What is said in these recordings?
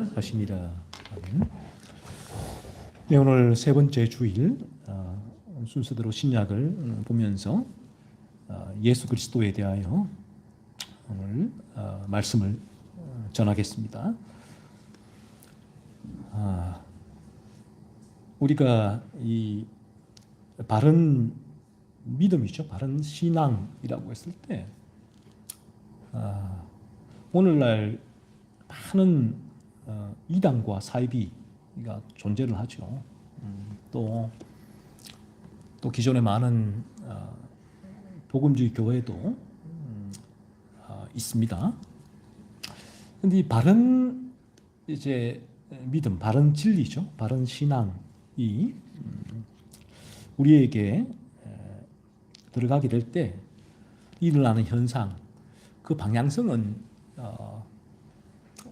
하시니라. 아멘. 네, 오늘 세 번째 주일 순서대로 신약을 보면서 예수 그리스도에 대하여 오늘 말씀을 전하겠습니다. 우리가 이 바른 믿음이죠, 바른 신앙이라고 했을 때 오늘날 많은 이단과 사이비가 존재를 하죠. 또 기존의 많은 복음주의 교회도 있습니다. 근데 이 바른 이제 믿음, 바른 진리죠, 바른 신앙이 우리에게 들어가게 될 때 일어나는 현상, 그 방향성은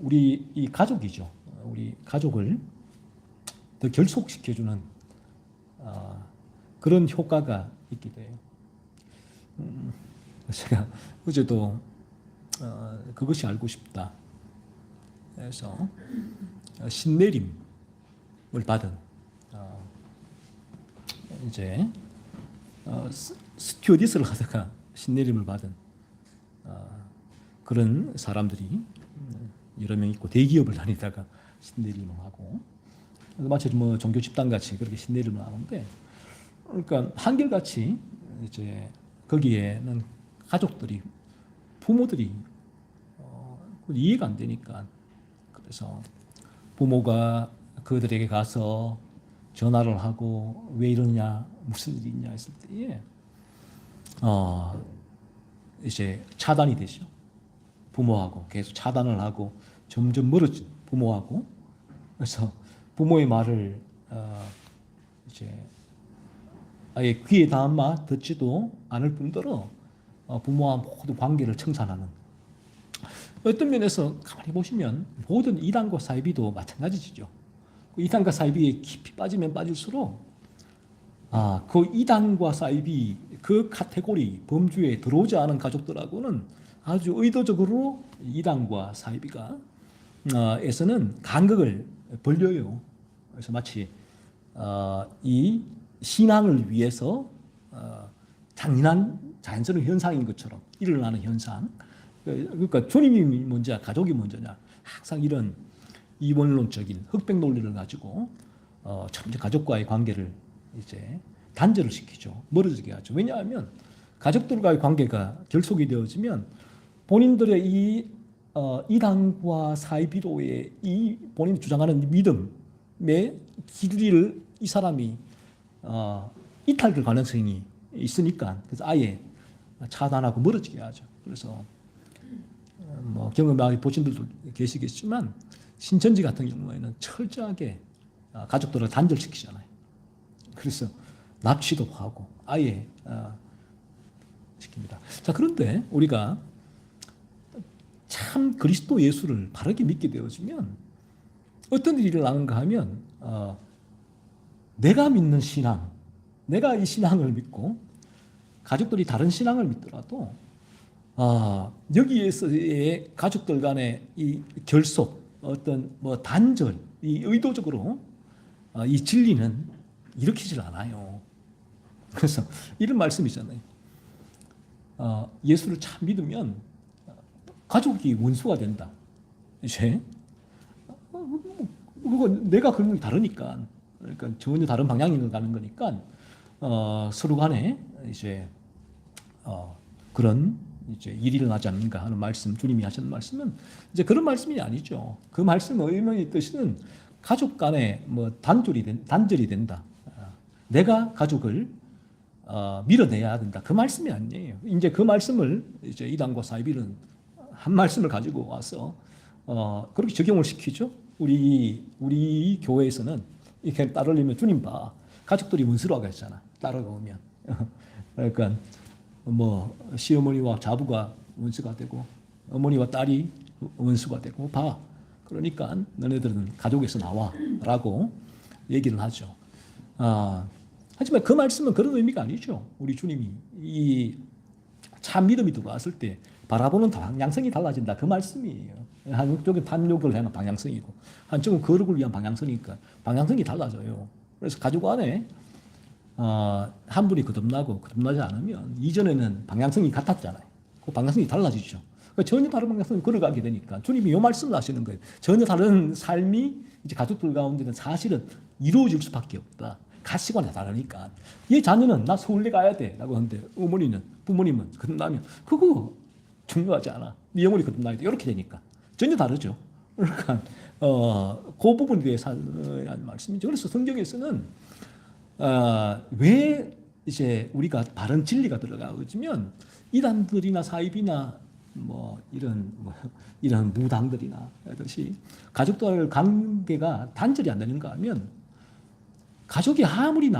우리 이 가족이죠. 우리 가족을 더 결속시켜주는 그런 효과가 있게 돼요. 제가 어제도 그것이 알고 싶다 해서 신내림을 받은 이제 스튜어디스를 하다가 신내림을 받은 그런 사람들이 여러 명 있고, 대기업을 다니다가 신내림을 하고, 마치 뭐 종교 집단 같이 그렇게 신내림을 하는데, 그러니까 한결같이 이제 거기에는 가족들이, 부모들이 이해가 안 되니까, 그래서 부모가 그들에게 가서 전화를 하고 왜 이러냐, 무슨 일이 있냐 했을 때에 이제 차단이 되죠. 부모하고 계속 차단을 하고 점점 멀어진 부모하고. 그래서 부모의 말을 이제 아예 귀에 담아 듣지도 않을 뿐더러 부모와 모두 관계를 청산하는. 어떤 면에서 가만히 보시면 모든 이단과 사이비도 마찬가지죠. 이단과 사이비에 깊이 빠지면 빠질수록 그 이단과 사이비 그 카테고리 범주에 들어오지 않은 가족들하고는 아주 의도적으로 이단과 사이비가 에서는 간극을 벌려요. 그래서 마치 이 신앙을 위해서 잔인한 자연스러운 현상인 것처럼 일어나는 현상. 그러니까 주님이 먼저냐, 가족이 먼저냐, 항상 이런 이원론적인 흑백 논리를 가지고 점점 가족과의 관계를 이제 단절을 시키죠. 멀어지게 하죠. 왜냐하면 가족들과의 관계가 결속이 되어지면 본인들의 이 이단과 사이비로의 이 본인이 주장하는 믿음의 길이를 이 사람이 이탈될 가능성이 있으니까, 그래서 아예 차단하고 멀어지게 하죠. 그래서 뭐 경험 많이 보신 분들도 계시겠지만 신천지 같은 경우에는 철저하게 가족들을 단절시키잖아요. 그래서 납치도 하고 아예 시킵니다. 자, 그런데 우리가 참 그리스도 예수를 바르게 믿게 되어지면 어떤 일이 일어나는가 하면 내가 믿는 신앙, 내가 이 신앙을 믿고 가족들이 다른 신앙을 믿더라도 여기에서의 가족들 간의 이 결속, 어떤 뭐 단절, 이 의도적으로 이 진리는 일으키질 않아요. 그래서 이런 말씀이잖아요. 예수를 참 믿으면 가족이 원수가 된다. 이제 그리고 내가 그런 게 다르니까, 그러니까 전혀 다른 방향으로 가는 거니까 서로 간에 이제 그런 이제 일이 일어나지 않는가 하는 말씀, 주님이 하시는 말씀은 이제 그런 말씀이 아니죠. 그 말씀의 의미의 뜻은 가족 간에 뭐 단절이 된다. 내가 가족을 밀어내야 된다. 그 말씀이 아니에요. 이제 그 말씀을 이제 이단과 사이비는 한 말씀을 가지고 와서 그렇게 적용을 시키죠. 우리 교회에서는 이렇게 따르려면 주님 봐, 가족들이 원수라고 했잖아, 따라오면. 그러니까 뭐 시어머니와 자부가 원수가 되고 어머니와 딸이 원수가 되고 봐, 그러니까 너네들은 가족에서 나와라고 얘기를 하죠. 하지만 그 말씀은 그런 의미가 아니죠. 우리 주님이 이 참 믿음이 들어왔을 때 바라보는 방향성이 달라진다. 그 말씀이에요. 한쪽은 탐욕을 향한 방향성이고 한쪽은 거룩을 위한 방향성이니까 방향성이 달라져요. 그래서 가족 안에 한 분이 거듭나지 않으면 이전에는 방향성이 같았잖아요. 그 방향성이 달라지죠. 그러니까 전혀 다른 방향성으로 걸어가게 되니까 주님이 이 말씀을 하시는 거예요. 전혀 다른 삶이 이제 가족들 가운데는 사실은 이루어질 수밖에 없다. 가치관이 다르니까. 얘 자녀는 나 서울대 가야 돼 라고 하는데 부모님은 거듭나면 그거 중요하지 않아. 네 영혼이 거듭나야 돼. 이렇게 되니까. 전혀 다르죠. 그러니까 그 부분에 대해서 하는 말씀이죠. 그래서 성경에서는 왜 이제 우리가 바른 진리가 들어가면 이단들이나 사입이나 이런 무당들이나 하듯이 가족들 관계가 단절이 안 되는가 하면 가족이 아무리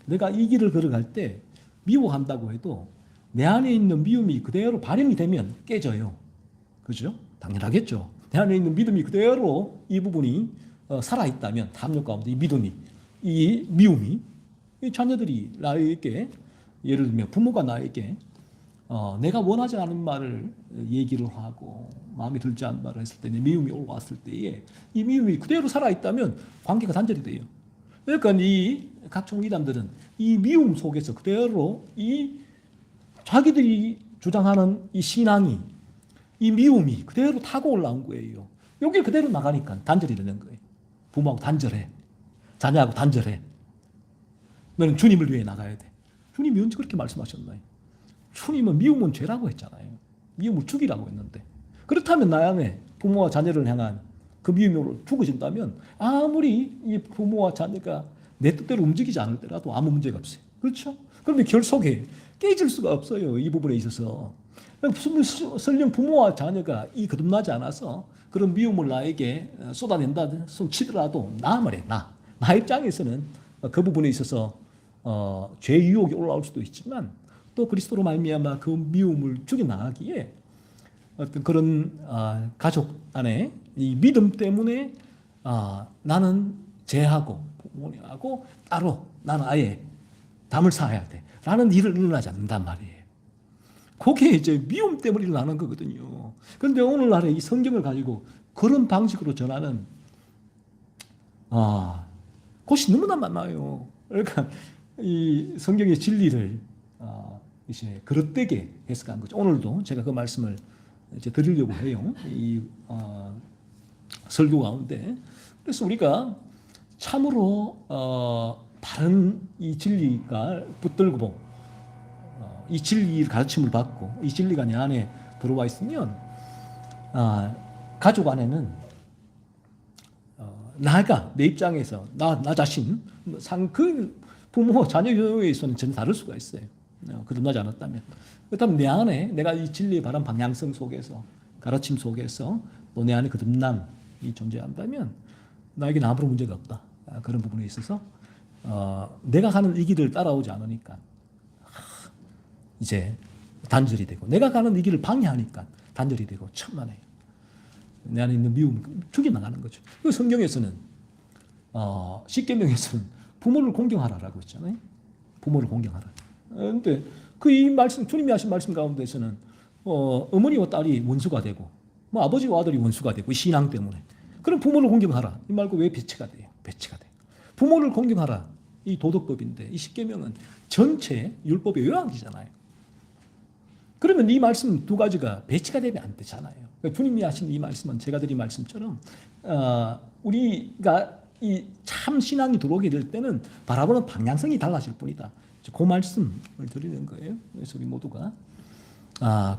내가 이 길을 걸어갈 때 미워한다고 해도 내 안에 있는 미움이 그대로 발현이 되면 깨져요. 그죠? 당연하겠죠. 내 안에 있는 믿음이 그대로 이 부분이 살아있다면 탐욕 가운데 이 미움이 이 자녀들이 나에게 예를 들면 부모가 나에게 내가 원하지 않은 말을 얘기를 하고 마음에 들지 않은 말을 했을 때 미움이 올라왔을 때에 이 미움이 그대로 살아있다면 관계가 단절이 돼요. 그러니까 이 각종 이단들은 이 미움 속에서 그대로 이 자기들이 주장하는 이 신앙이 이 미움이 그대로 타고 올라온 거예요. 여기 그대로 나가니까 단절이 되는 거예요. 부모하고 단절해. 자녀하고 단절해. 너는 주님을 위해 나가야 돼. 주님이 언제 그렇게 말씀하셨나요? 주님은 미움은 죄라고 했잖아요. 미움을 죽이라고 했는데. 그렇다면 나 안에 부모와 자녀를 향한 그 미움으로 죽어진다면 아무리 이 부모와 자녀가 내 뜻대로 움직이지 않을 때라도 아무 문제가 없어요. 그렇죠? 그러면 결속에 깨질 수가 없어요. 이 부분에 있어서. 설령 부모와 자녀가 거듭나지 않아서 그런 미움을 나에게 쏟아낸다 치더라도 나 입장에서는 그 부분에 있어서 죄 유혹이 올라올 수도 있지만 또 그리스도로 말미암아 그 미움을 죽여나가기에 어떤 그런 가족 안에 이 믿음 때문에 나는 쟤하고 부모님하고 따로 나는 아예 담을 쌓아야 돼 라는 일을 일어나지 않는단 말이에요. 그게 이제 미움 때문에 일어나는 거거든요. 그런데 오늘날에 이 성경을 가지고 그런 방식으로 전하는 곳이 너무나 많아요. 그러니까 이 성경의 진리를 이제 그릇되게 해석한 거죠. 오늘도 제가 그 말씀을 이제 드리려고 해요. 이 설교 가운데. 그래서 우리가 참으로 바른 이 진리가 붙들고 이 진리의 가르침을 받고 이 진리가 내 안에 들어와 있으면 가족 안에는 나가 내 입장에서 나 자신 그 부모 자녀에서는 전혀 다를 수가 있어요. 거듭나지 않았다면. 그렇다면 내 안에 내가 이 진리의 바른 방향성 속에서 가르침 속에서 또 내 안에 거듭남이 존재한다면 나에게는 아무런 문제가 없다. 그런 부분에 있어서 내가 가는 이 길을 따라오지 않으니까 이제 단절이 되고 내가 가는 이 길을 방해하니까 단절이 되고 천만에요. 내 안에 있는 미움 죽여나가는 거죠. 그 성경에서는 십계명에서는 부모를 공경하라라고 했잖아요. 부모를 공경하라. 그런데 그 이 말씀 주님이 하신 말씀 가운데서는 어머니와 딸이 원수가 되고 아버지와 아들이 원수가 되고 신앙 때문에 그럼 부모를 공경하라 이 말고 왜 배치가 돼요? 배치가 돼요. 부모를 공경하라 이 도덕법인데 이 십계명은 전체 율법의 요약이잖아요. 그러면 이 말씀 두 가지가 배치가 되면 안 되잖아요. 그러니까 주님이 하신 이 말씀은 제가 드린 말씀처럼 우리가 이 참 신앙이 들어오게 될 때는 바라보는 방향성이 달라질 뿐이다. 그 말씀을 드리는 거예요. 그래서 우리 모두가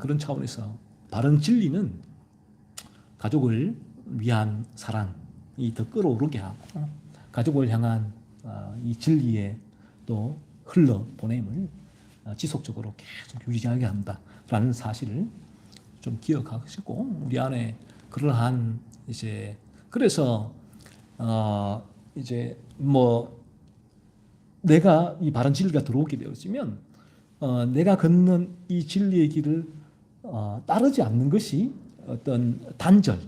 그런 차원에서 바른 진리는 가족을 위한 사랑이 더 끌어오르게 하고 가족을 향한 이 진리의 또 흘러 보냄을 지속적으로 계속 유지하게 한다라는 사실을 좀 기억하시고 우리 안에 그러한 이제 그래서 이제 내가 이 바른 진리가 들어오게 되어지면 내가 걷는 이 진리의 길을 따르지 않는 것이 어떤 단절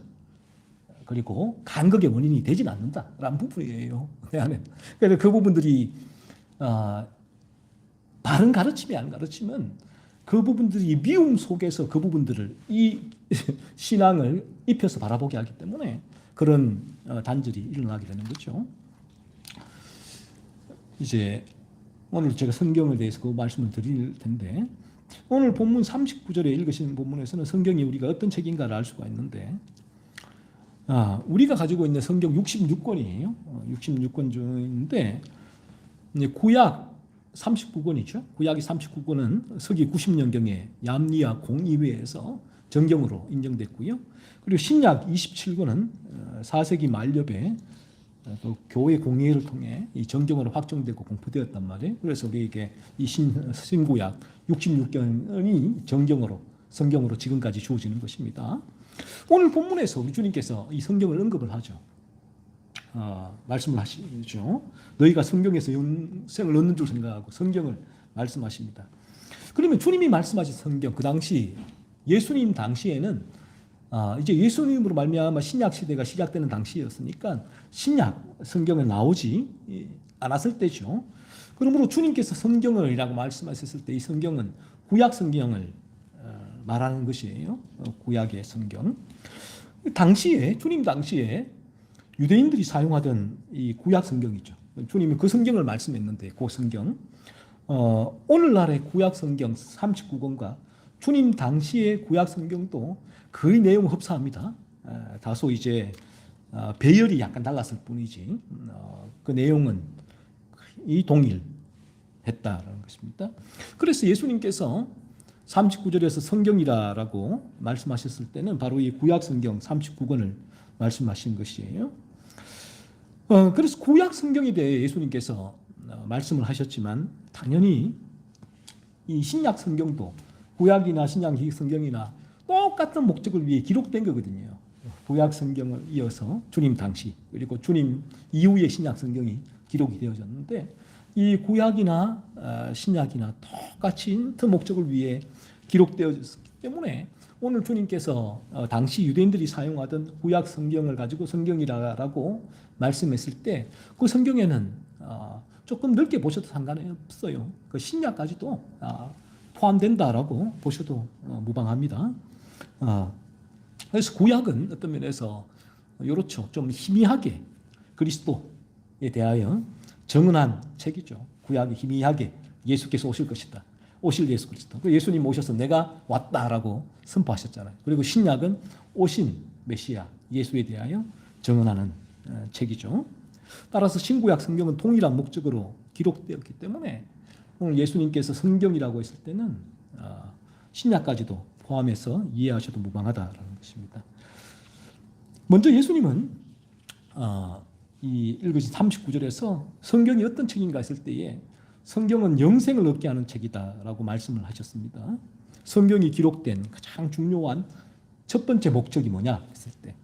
그리고 간극의 원인이 되진 않는다라는 부분이에요. 내 안에. 그래서 그 부분들이 바른 가르침이 안 가르치면 그 부분들이 미움 속에서 그 부분들을 이 신앙을 입혀서 바라보게 하기 때문에 그런 단절이 일어나게 되는 거죠. 이제 오늘 제가 성경에 대해서 그 말씀을 드릴 텐데, 오늘 본문 39절에 읽으신 본문에서는 성경이 우리가 어떤 책인가를 알 수가 있는데, 우리가 가지고 있는 성경 66권이에요. 66권 중인데 구약 39권이죠. 구약이 39권은 서기 90년경에 얌리아 공의회에서 정경으로 인정됐고요. 그리고 신약 27권은 4세기 말엽에 또 교회 공의회를 통해 이 정경으로 확정되고 공포되었단 말이에요. 그래서 우리에게 이 신구약 66권이 정경으로 성경으로 지금까지 주어지는 것입니다. 오늘 본문에서 우리 주님께서 이 성경을 언급을 하죠. 말씀을 하시죠. 너희가 성경에서 영생을 얻는 줄 생각하고 성경을 말씀하십니다. 그러면 주님이 말씀하신 성경, 그 당시 예수님 당시에는 이제 예수님으로 말미암아 신약 시대가 시작되는 당시였으니까 신약 성경에 나오지 않았을 때죠. 그러므로 주님께서 성경을이라고 말씀하셨을 때 이 성경은 구약 성경을 말하는 것이에요. 구약의 성경. 당시에 주님 당시에 유대인들이 사용하던 이 구약 성경이죠. 주님이 그 성경을 말씀했는데 그 성경 오늘날의 구약 성경 39권과 주님 당시의 구약 성경도 거의 내용 흡사합니다. 다소 이제 배열이 약간 달랐을 뿐이지 그 내용은 이 동일했다라는 것입니다. 그래서 예수님께서 39절에서 성경이라고 말씀하셨을 때는 바로 이 구약 성경 39권을 말씀하신 것이에요. 그래서 구약 성경에 대해 예수님께서 말씀을 하셨지만 당연히 이 신약 성경도 구약이나 신약 성경이나 똑같은 목적을 위해 기록된 거거든요. 구약 성경을 이어서 주님 당시 그리고 주님 이후의 신약 성경이 기록이 되어졌는데 이 구약이나 신약이나 똑같이 같은 목적을 위해 기록되어졌기 때문에 오늘 주님께서 당시 유대인들이 사용하던 구약 성경을 가지고 성경이라고 말씀했을 때 그 성경에는 조금 넓게 보셔도 상관이 없어요. 그 신약까지도 포함된다라고 보셔도 무방합니다. 그래서 구약은 어떤 면에서 이렇죠. 좀 희미하게 그리스도에 대하여 정언한 책이죠. 구약이 희미하게 예수께서 오실 것이다. 오실 예수 그리스도. 예수님 오셔서 내가 왔다라고 선포하셨잖아요. 그리고 신약은 오신 메시아 예수에 대하여 정언하는 책이죠. 따라서 신구약 성경은 동일한 목적으로 기록되었기 때문에 오늘 예수님께서 성경이라고 했을 때는 신약까지도 포함해서 이해하셔도 무방하다라는 것입니다. 먼저 예수님은 이 읽으신 39절에서 성경이 어떤 책인가 했을 때에 성경은 영생을 얻게 하는 책이다라고 말씀을 하셨습니다. 성경이 기록된 가장 중요한 첫 번째 목적이 뭐냐 했을 때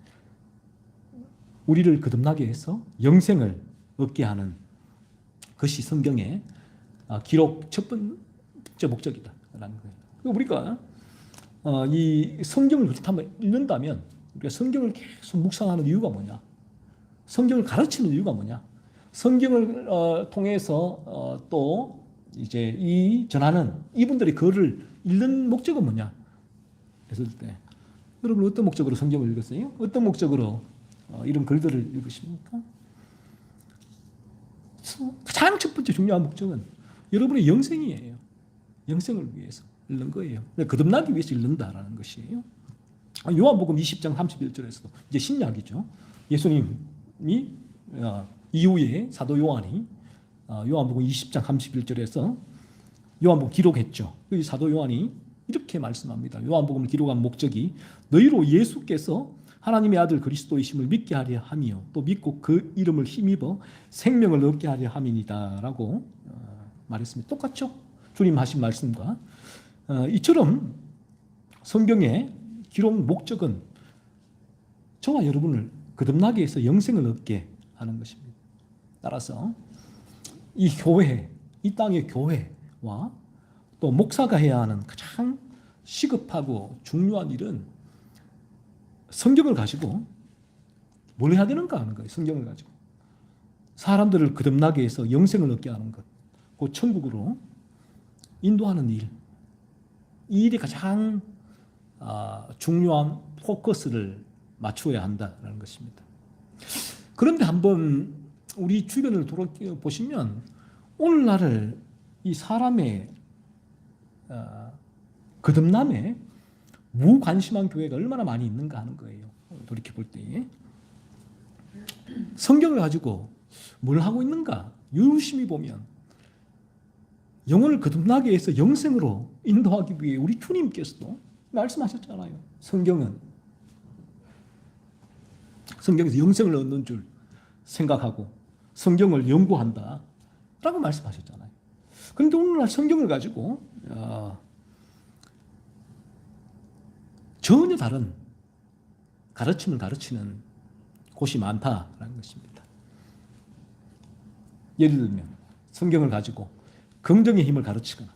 우리를 거듭나게 해서 영생을 얻게 하는 것이 성경의 기록 첫 번째 목적이다라는 거예요. 우리가 이 성경을 그렇게 읽는다면 우리가 성경을 계속 묵상하는 이유가 뭐냐? 성경을 가르치는 이유가 뭐냐? 성경을 통해서 또 이제 이 전하는 이분들이 글을 읽는 목적은 뭐냐? 했을 때 여러분 어떤 목적으로 성경을 읽었어요? 어떤 목적으로 이런 글들을 읽으십니까? 가장 첫 번째 중요한 목적은 여러분의 영생이에요. 영생을 위해서 읽는 거예요. 거듭나기 위해서 읽는다라는 것이에요. 요한복음 20장 31절에서도 이제 신약이죠. 예수님이 이후에 사도 요한이 요한복음 20장 31절에서 요한복음 기록했죠. 그 사도 요한이 이렇게 말씀합니다. 요한복음을 기록한 목적이 너희로 예수께서 하나님의 아들 그리스도이심을 믿게 하려 함이요 또 믿고 그 이름을 힘입어 생명을 얻게 하려 함이니다라고 말했습니다. 똑같죠? 주님 하신 말씀과 이처럼 성경의 기록 목적은 저와 여러분을 거듭나게 해서 영생을 얻게 하는 것입니다. 따라서 이 교회, 이 땅의 교회와 또 목사가 해야 하는 가장 시급하고 중요한 일은 성경을 가지고 뭘 해야 되는가 하는 거예요. 성경을 가지고 사람들을 거듭나게 해서 영생을 얻게 하는 것, 그 천국으로 인도하는 일, 이 일이 가장 중요한 포커스를 맞추어야 한다는 것입니다. 그런데 한번 우리 주변을 돌아보시면 오늘날을 이 사람의 거듭남에 무관심한 교회가 얼마나 많이 있는가 하는 거예요. 돌이켜볼 때 성경을 가지고 뭘 하고 있는가 유심히 보면 영혼을 거듭나게 해서 영생으로 인도하기 위해 우리 주님께서도 말씀하셨잖아요. 성경에서 영생을 얻는 줄 생각하고 성경을 연구한다 라고 말씀하셨잖아요. 그런데 오늘날 성경을 가지고 전혀 다른 가르침을 가르치는 곳이 많다라는 것입니다. 예를 들면 성경을 가지고 긍정의 힘을 가르치거나,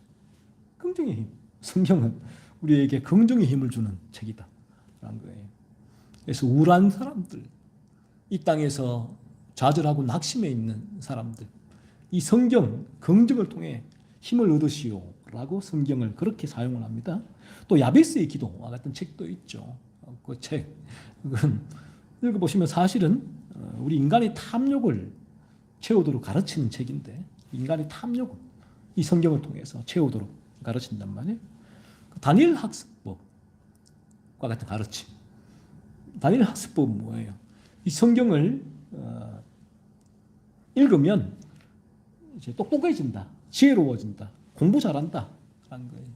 긍정의 힘, 성경은 우리에게 긍정의 힘을 주는 책이다 라는 거예요. 그래서 우울한 사람들, 이 땅에서 좌절하고 낙심해 있는 사람들, 이 성경, 긍정을 통해 힘을 얻으시오 라고 성경을 그렇게 사용을 합니다. 또 야베스의 기도와 같은 책도 있죠. 그 책, 그건 읽어보시면 사실은 우리 인간의 탐욕을 채우도록 가르치는 책인데, 인간의 탐욕을 이 성경을 통해서 채우도록 가르친단 말이에요. 다니엘 학습법과 같은 가르침. 다니엘 학습법은 뭐예요? 이 성경을 읽으면 이제 똑똑해진다, 지혜로워진다, 공부 잘한다 라는 거예요.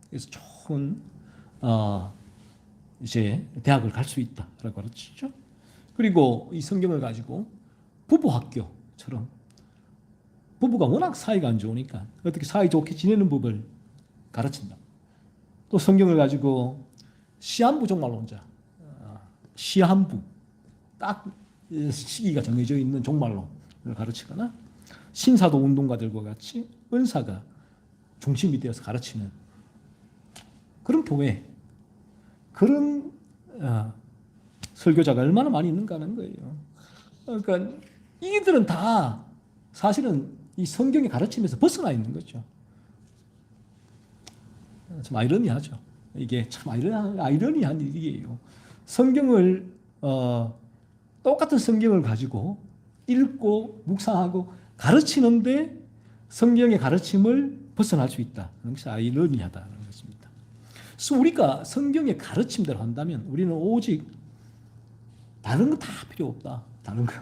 그래서 좋은 이제 대학을 갈 수 있다라고 가르치죠. 그리고 이 성경을 가지고 부부학교처럼 부부가 워낙 사이가 안 좋으니까 어떻게 사이좋게 지내는 법을 가르친다. 또 성경을 가지고 시한부 종말론자, 시한부 딱 시기가 정해져 있는 종말론을 가르치거나 신사도 운동가들과 같이 은사가 중심이 되어서 가르치는 그런 교회, 그런 설교자가 얼마나 많이 있는가 하는 거예요. 그러니까 이들은 다 사실은 이 성경의 가르침에서 벗어나 있는 거죠. 참 아이러니하죠. 이게 참 아이러니한 일이에요. 성경을 똑같은 성경을 가지고 읽고 묵상하고 가르치는데 성경의 가르침을 벗어날 수 있다. 그것이 아이러니하다는 것입니다. 그래서 우리가 성경의 가르침대로 한다면 우리는 오직 다른 거 다 필요 없다. 다른 거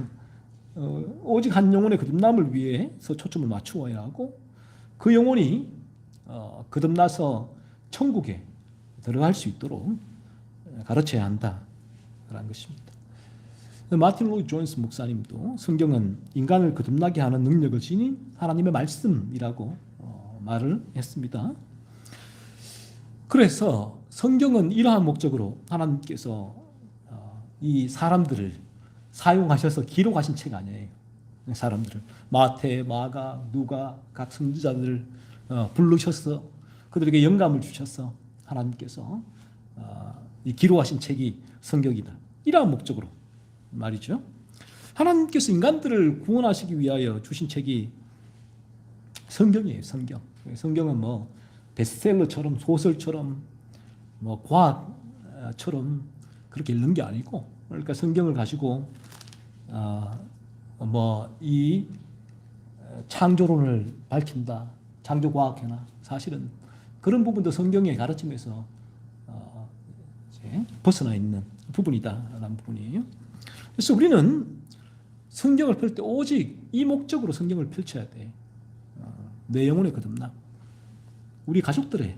오직 한 영혼의 거듭남을 위해서 초점을 맞추어야 하고 그 영혼이 거듭나서 천국에 들어갈 수 있도록 가르쳐야 한다라는 것입니다. 마틴 로이드 존스 목사님도 성경은 인간을 거듭나게 하는 능력을 지닌 하나님의 말씀이라고 말을 했습니다. 그래서 성경은 이러한 목적으로 하나님께서 이 사람들을 사용하셔서 기록하신 책 아니에요. 사람들을 마태, 마가, 누가 각 선지자들을 부르셔서 그들에게 영감을 주셔서 하나님께서 이 기록하신 책이 성경이다. 이러한 목적으로 말이죠. 하나님께서 인간들을 구원하시기 위하여 주신 책이 성경이에요. 성경. 성경은 뭐 베스트셀러처럼 소설처럼 뭐 과학처럼 그렇게 읽는 게 아니고, 그러니까 성경을 가지고 뭐 이 창조론을 밝힌다, 창조과학회나 사실은 그런 부분도 성경의 가르침에서 이제 벗어나 있는 부분이다라는 부분이에요. 그래서 우리는 성경을 펼 때 오직 이 목적으로 성경을 펼쳐야 돼. 내 영혼의 거듭남, 우리 가족들의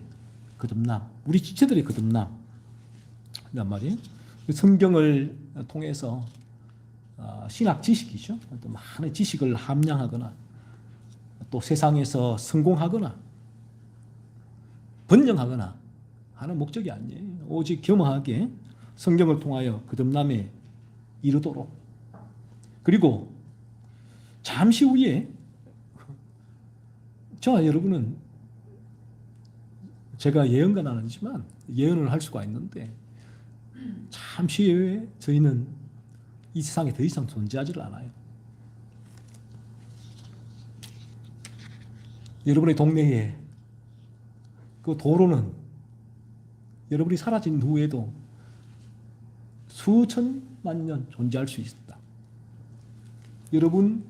거듭남, 우리 지체들의 거듭남 란 말이에요. 성경을 통해서 신학 지식이죠. 또 많은 지식을 함양하거나 또 세상에서 성공하거나 번영하거나 하는 목적이 아니에요. 오직 겸허하게 성경을 통하여 거듭남에 이르도록, 그리고 잠시 후에 저와 여러분은 제가 예언가는 아니지만 예언을 할 수가 있는데 잠시 후에 저희는 이 세상에 더 이상 존재하지를 않아요. 여러분의 동네에 그 도로는 여러분이 사라진 후에도 수천만 년 존재할 수 있다. 여러분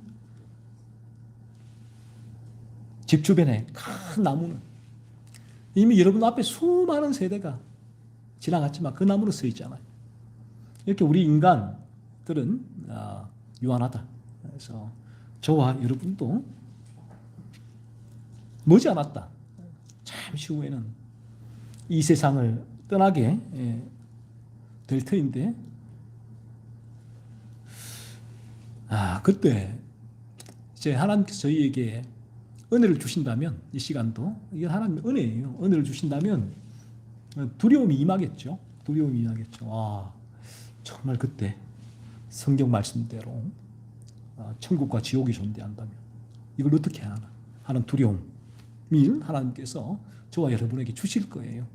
집 주변에 큰 나무는 이미 여러분 앞에 수많은 세대가 지나갔지만 그 나무는 서 있잖아요. 이렇게 우리 인간들은 유한하다. 그래서 저와 여러분도 머지않았다. 잠시 후에는 이 세상을 떠나게 될 터인데, 그때 이제 하나님께서 저희에게 은혜를 주신다면, 이 시간도 이게 하나님의 은혜예요. 은혜를 주신다면 두려움이 임하겠죠. 두려움이 임하겠죠. 정말 그때 성경 말씀대로 천국과 지옥이 존재한다면 이걸 어떻게 하나 하는 두려움을 하나님께서 저와 여러분에게 주실 거예요.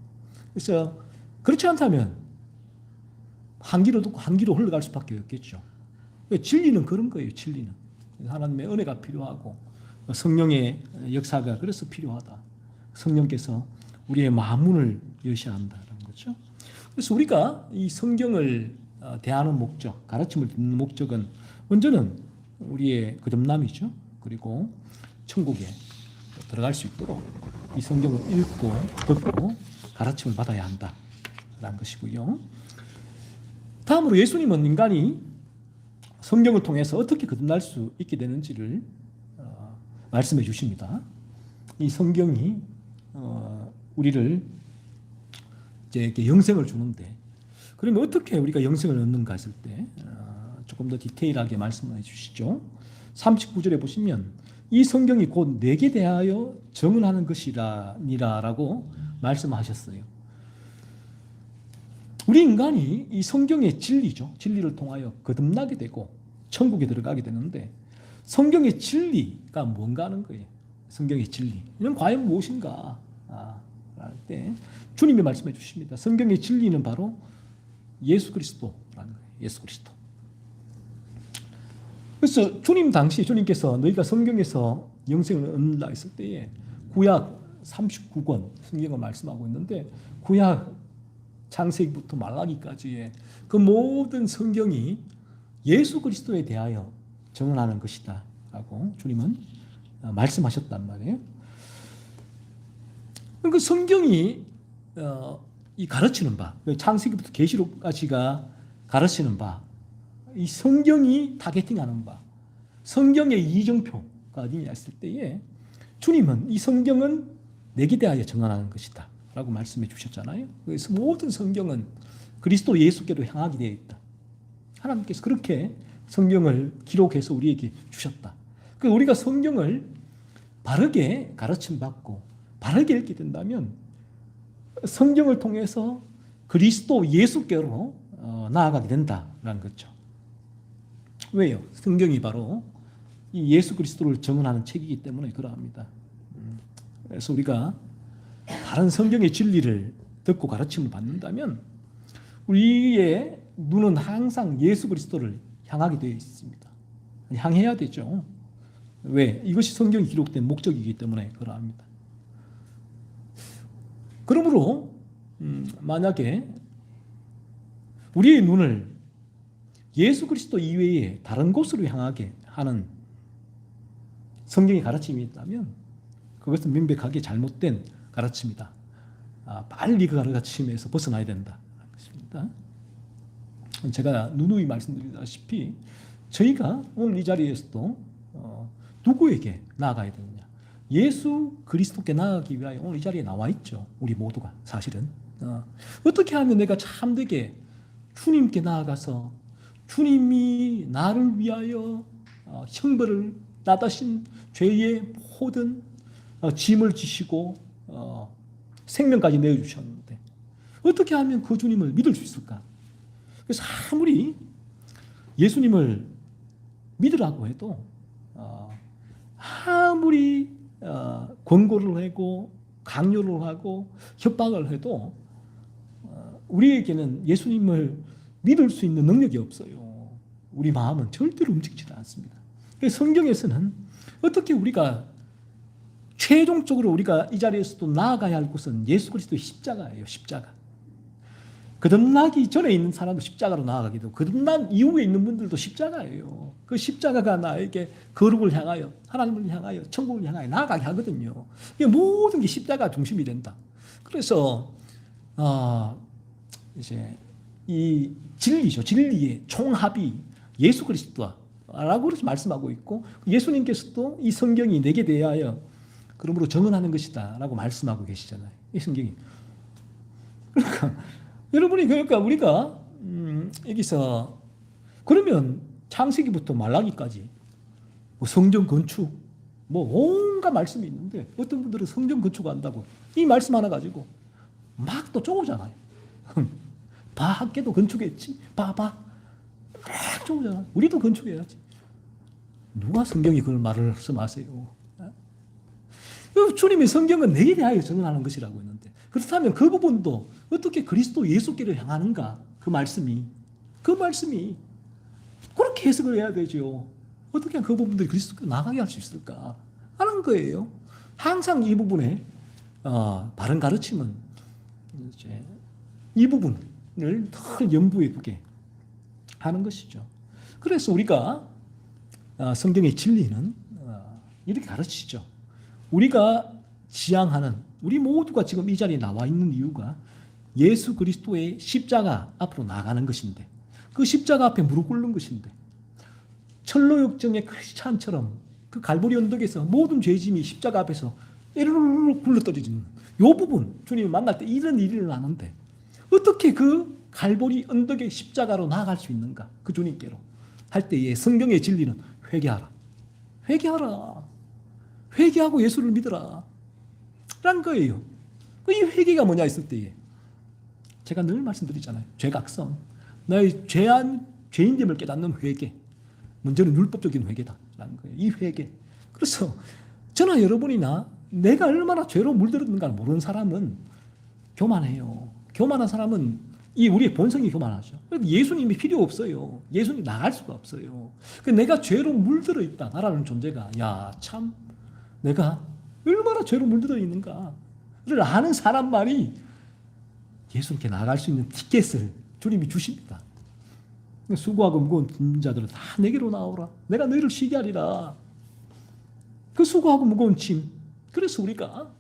그래서 그렇지 않다면 한 길로 듣고 한 길로 흘러갈 수밖에 없겠죠. 진리는 그런 거예요. 진리는 하나님의 은혜가 필요하고 성령의 역사가 그래서 필요하다. 성령께서 우리의 마음문을 여셔야 한다는 거죠. 그래서 우리가 이 성경을 대하는 목적, 가르침을 듣는 목적은 먼저는 우리의 거듭남이죠. 그리고 천국에 들어갈 수 있도록 이 성경을 읽고 듣고 가르침을 받아야 한다라는 것이고요. 다음으로 예수님은 인간이 성경을 통해서 어떻게 거듭날 수 있게 되는지를 말씀해 주십니다. 이 성경이 우리를 이제 이렇게 영생을 주는데, 그러면 어떻게 우리가 영생을 얻는가 했을 때 조금 더 디테일하게 말씀해 주시죠. 39절에 보시면 이 성경이 곧 내게 대하여 증언하는 것이라니라라고 말씀하셨어요. 우리 인간이 이 성경의 진리죠. 진리를 통하여 거듭나게 되고 천국에 들어가게 되는데, 성경의 진리가 뭔가 하는 거예요. 성경의 진리. 이는 과연 무엇인가? 할 때 주님이 말씀해 주십니다. 성경의 진리는 바로 예수 그리스도라는 거예요. 예수 그리스도. 그래서 주님 당시 주님께서 너희가 성경에서 영생을 얻는다 했을 때에 구약 39권 성경을 말씀하고 있는데, 구약 창세기부터 말라기까지의 그 모든 성경이 예수 그리스도에 대하여 증언하는 것이다 라고 주님은 말씀하셨단 말이에요. 그 성경이 이 가르치는 바, 창세기부터 계시록까지가 가르치는 바, 이 성경이 타겟팅하는 바, 성경의 이정표가 어디냐 했을 때에 주님은 이 성경은 내게 대하여 증언하는 것이다 라고 말씀해 주셨잖아요. 그래서 모든 성경은 그리스도 예수께로 향하게 되어 있다. 하나님께서 그렇게 성경을 기록해서 우리에게 주셨다. 우리가 성경을 바르게 가르침받고 바르게 읽게 된다면 성경을 통해서 그리스도 예수께로 나아가게 된다는 거죠. 왜요? 성경이 바로 이 예수 그리스도를 증언하는 책이기 때문에 그러합니다. 그래서 우리가 다른 성경의 진리를 듣고 가르침을 받는다면 우리의 눈은 항상 예수 그리스도를 향하게 되어 있습니다. 향해야 되죠. 왜? 이것이 성경이 기록된 목적이기 때문에 그러합니다. 그러므로 만약에 우리의 눈을 예수 그리스도 이외에 다른 곳으로 향하게 하는 성경의 가르침이 있다면 그것은 명백하게 잘못된 가르침이다. 빨리 그 가르침에서 벗어나야 된다. 제가 누누이 말씀드리다시피 저희가 오늘 이 자리에서도 누구에게 나아가야 되느냐, 예수 그리스도께 나아가기 위하여 오늘 이 자리에 나와 있죠. 우리 모두가 사실은 어떻게 하면 내가 참되게 주님께 나아가서 주님이 나를 위하여 형벌을 나다신 죄의 모든 짐을 지시고 생명까지 내어주셨는데 어떻게 하면 그 주님을 믿을 수 있을까? 그래서 아무리 예수님을 믿으라고 해도 아무리 권고를 하고 강요를 하고 협박을 해도 우리에게는 예수님을 믿을 수 있는 능력이 없어요. 우리 마음은 절대로 움직이지 않습니다. 그래서 성경에서는 어떻게 우리가 최종적으로 우리가 이 자리에서도 나아가야 할 곳은 예수 그리스도의 십자가예요. 십자가. 거듭나기 전에 있는 사람도 십자가로 나아가기도, 거듭난 이후에 있는 분들도 십자가예요. 그 십자가가 나에게 거룩을 향하여, 하나님을 향하여, 천국을 향하여 나아가게 하거든요. 이게 모든 게 십자가 중심이 된다. 그래서 이제 이 진리죠. 진리의 총합이 예수 그리스도라고 그렇게 말씀하고 있고, 예수님께서도 이 성경이 내게 대하여 그러므로 정언하는 것이다 라고 말씀하고 계시잖아요. 이 성경이. 그러니까 여러분이, 그러니까 우리가 여기서 그러면 창세기부터 말라기까지 뭐 성전 건축 뭐 온갖 말씀이 있는데, 어떤 분들은 성전 건축한다고 이 말씀 하나 가지고 막 또 쪼우잖아요. 밖에도 건축했지, 봐봐, 막 쪼우잖아. 우리도 건축해야지. 누가 성경이 그걸 말씀하세요? 주님의 성경은 내게 대하여 정언하는 것이라고 했는데, 그렇다면 그 부분도 어떻게 그리스도 예수께를 향하는가? 그 말씀이 그렇게 해석을 해야 되죠. 어떻게 그 부분들이 그리스도께 나가게 할 수 있을까 하는 거예요. 항상 이 부분에 바른 가르침은 이제 이 부분을 늘 염두에 두게 하는 것이죠. 그래서 우리가 성경의 진리는 이렇게 가르치죠. 우리가 지향하는, 우리 모두가 지금 이 자리에 나와 있는 이유가 예수 그리스도의 십자가 앞으로 나가는 것인데, 그 십자가 앞에 무릎 꿇는 것인데, 철로 역정의 크리스찬처럼 그 갈보리 언덕에서 모든 죄짐이 십자가 앞에서 이르르르 굴러떨어지는 이 부분, 주님을 만날 때 이런 일이 일어나는데 어떻게 그 갈보리 언덕의 십자가로 나아갈 수 있는가? 그 주님께로 할 때에 성경의 진리는 회개하라, 회개하고 예수를 믿으라 라는 거예요. 이 회개가 뭐냐 했을 때에 제가 늘 말씀드리잖아요. 죄각성, 나의 죄인됨을 깨닫는 회개. 문제는 율법적인 회개다라는 거예요. 이 회개. 그래서 저나 여러분이나 내가 얼마나 죄로 물들었는가 모르는 사람은 교만해요. 교만한 사람은 이 우리의 본성이 교만하죠. 예수님이 필요 없어요. 예수님이 나갈 수가 없어요. 내가 죄로 물들어 있다, 나라는 존재가, 야, 참 내가 얼마나 죄로 물들어 있는가를 아는 사람만이 예수님께 나갈 수 있는 티켓을 주님이 주십니다. 수고하고 무거운 짐 자들은 다 내게로 나오라, 내가 너희를 쉬게 하리라. 그 수고하고 무거운 짐. 그래서 우리가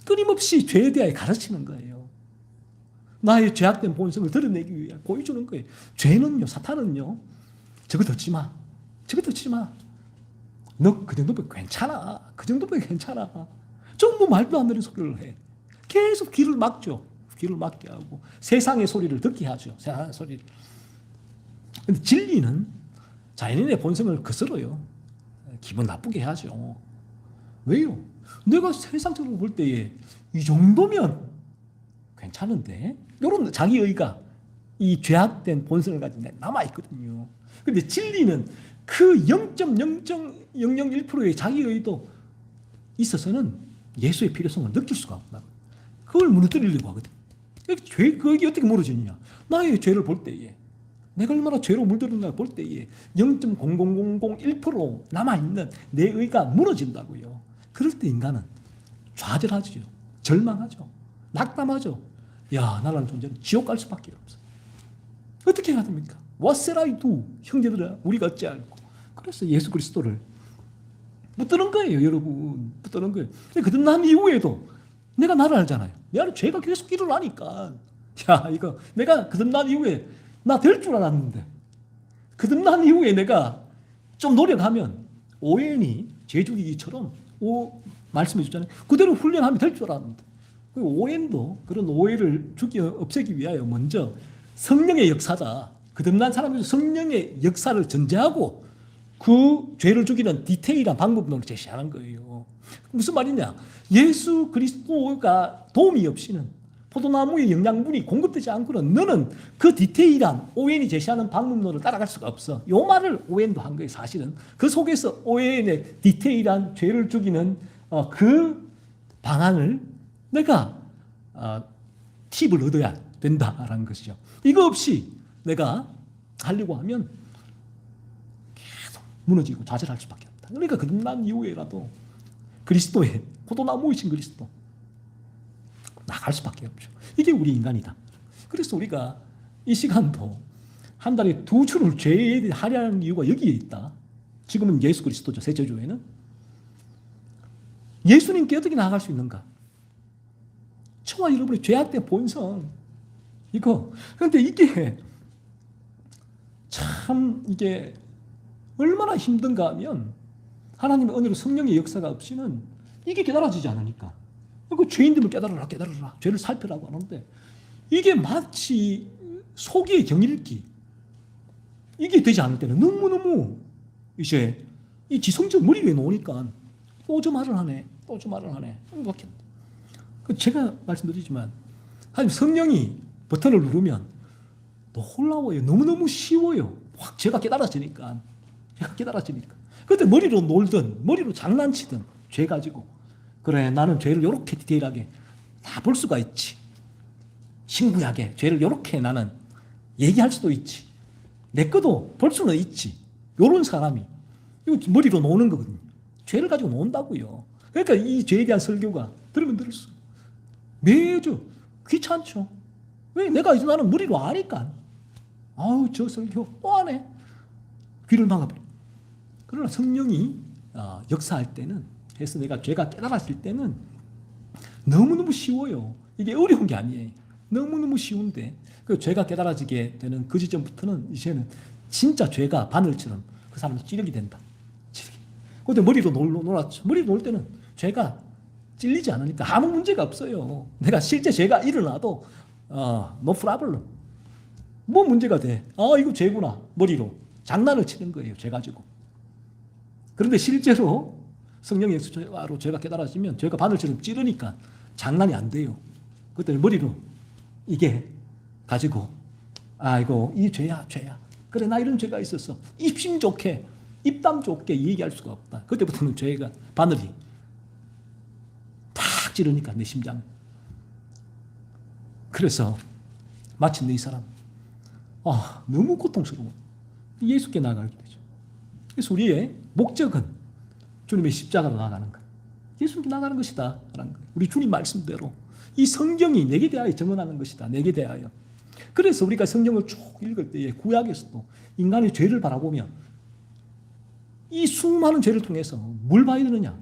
끊임없이 죄에 대하여 가르치는 거예요. 나의 죄악된 본성을 드러내기 위해 보여주는 거예요. 죄는요, 사탄은요, 저거 듣지 마, 너 그 정도면 괜찮아, 전부 말도 안 되는 소리를 해. 계속 귀를 막죠. 귀를 막게 하고 세상의 소리를 듣게 하죠. 세상의 소리를. 근데 진리는 자연인의 본성을 거스러요. 기분 나쁘게 하죠. 왜요? 내가 세상적으로 볼 때에 이 정도면 괜찮은데, 이런 자기의가 이 죄악된 본성을 가진 데 남아있거든요. 근데 진리는 그 0.0001%의 자기의도 있어서는 예수의 필요성을 느낄 수가 없다. 그걸 무너뜨리려고 하거든. 그게 어떻게 무너지느냐? 나의 죄를 볼 때에, 내가 얼마나 죄로 물들었나 볼 때에 0.00001% 남아있는 내 의가 무너진다고요. 그럴 때 인간은 좌절하죠. 절망하죠. 낙담하죠. 야, 나라는 존재는 지옥 갈 수밖에 없어. 어떻게 해야 됩니까? What shall I do? 형제들아, 우리가 어찌 알고. 그래서 예수 그리스도를 붙드는 거예요, 여러분. 붙드는 거예요. 거듭난 이후에도 내가 나를 알잖아요. 내 안에 죄가 계속 일어나니까. 야, 이거 내가 거듭난 이후에 나 될 줄 알았는데, 거듭난 이후에 내가 좀 노력하면 오웬이 죄죽이기처럼 말씀해 주잖아요. 그대로 훈련하면 될 줄 알았는데, 오웬도 그런 오해를 없애기 위하여 먼저 성령의 역사다. 거듭난 사람에서 성령의 역사를 전제하고 그 죄를 죽이는 디테일한 방법론을 제시하는 거예요. 무슨 말이냐? 예수 그리스도가 도움이 없이는, 포도나무의 영양분이 공급되지 않고는 너는 그 디테일한 오웬이 제시하는 방법론을 따라갈 수가 없어. 이 말을 오웬도 한 거예요, 사실은. 그 속에서 오웬의 디테일한 죄를 죽이는 그 방안을 내가 팁을 얻어야 된다라는 것이죠. 이거 없이 내가 하려고 하면 계속 무너지고 좌절할 수밖에 없다. 그러니까 거듭난 이후에라도 포도나무이신 그리스도 나갈 수밖에 없죠. 이게 우리 인간이다. 그래서 우리가 이 시간도 한 달에 2주를 죄에 대해 할애하는 이유가 여기에 있다. 지금은 예수 그리스도죠. 셋째 주에는. 예수님께 어떻게 나아갈 수 있는가? 저와 여러분의 죄악된 본성, 이거. 그런데 이게 참 이게 얼마나 힘든가 하면 하나님의 은혜로 성령의 역사가 없이는 이게 깨달아지지 않으니까. 그 죄인들을 깨달아라, 깨달아라. 죄를 살펴라고 하는데 이게 마치 소기의 경읽기. 이게 되지 않을 때는 너무너무 이제 이 지성적 머리 위에 놓으니까 또 저 말을 하네, 또 저 말을 하네. 제가 말씀드리지만 하나님 성령이 버튼을 누르면 놀라워요. 너무너무 쉬워요. 확 제가 깨달아지니까. 그때 머리로 놀든 머리로 장난치든 죄 가지고 그래 나는 죄를 이렇게 디테일하게 다 볼 수가 있지. 신구약에 죄를 이렇게 나는 얘기할 수도 있지. 내 것도 볼 수는 있지. 이런 사람이 이거 머리로 노는 거거든요. 죄를 가지고 논다고요. 그러니까 이 죄에 대한 설교가 들으면 들을수록 매주 귀찮죠. 왜? 내가 이제 나는 머리로 아니까. 아우 저 설교 또 하네. 귀를 막아버려. 그러나 성령이 역사할 때는, 해서 내가 죄가 깨달았을 때는 너무너무 쉬워요. 이게 어려운 게 아니에요. 너무너무 쉬운데 그 죄가 깨달아지게 되는 그 지점부터는 이제는 진짜 죄가 바늘처럼 그 사람이 찌르게 된다. 근데 머리로 놀았죠. 머리로 놀 때는 죄가 찔리지 않으니까 아무 문제가 없어요. 내가 실제 죄가 일어나도 no problem. 뭐 문제가 돼? 이거 죄구나. 머리로 장난을 치는 거예요. 죄 가지고. 그런데 실제로 성령의 역사로 죄가 깨달아지면 죄가 바늘처럼 찌르니까 장난이 안 돼요. 그때는 머리로 이게 가지고 이거 이 죄야. 그래 나 이런 죄가 있었어. 입심 좋게 입담 좋게 얘기할 수가 없다. 그때부터는 죄가 바늘이 탁 찌르니까 내 심장. 그래서 마침내 이 사람 너무 고통스러워. 예수께 나아가게 되죠. 그래서 우리의 목적은 주님의 십자가로 나아가는 것. 예수님께 나아가는 것이다. 우리 주님 말씀대로 이 성경이 내게 대하여 증언하는 것이다. 내게 대하여. 그래서 우리가 성경을 쭉 읽을 때에 구약에서도 인간의 죄를 바라보며 이 수많은 죄를 통해서 뭘 봐야 되느냐?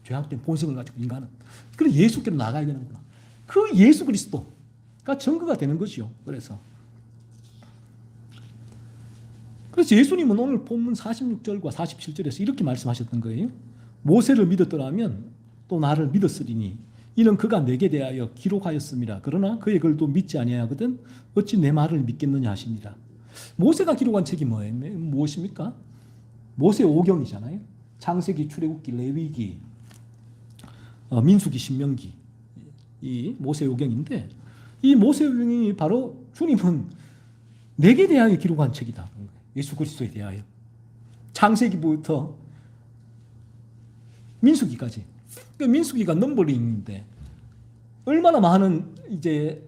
죄악된 본성을 가지고 인간은. 그래서 예수께로 나가야 되는구나. 그 예수 그리스도가 증거가 되는 것이요. 그래서 예수님은 오늘 본문 46절과 47절에서 이렇게 말씀하셨던 거예요. 모세를 믿었더라면 또 나를 믿었으리니 이는 그가 내게 대하여 기록하였습니다. 그러나 그의 글도 믿지 아니하거든 어찌 내 말을 믿겠느냐 하십니다. 모세가 기록한 책이 무엇입니까? 모세 오경이잖아요. 창세기, 출애굽기, 레위기, 민수기, 신명기. 이 모세 오경인데 이 모세 오경이 바로 주님은 내게 대하여 기록한 책이다. 예수 그리스도에 대하여. 창세기부터 민수기까지. 민수기가 넘버링인데 얼마나 많은 이제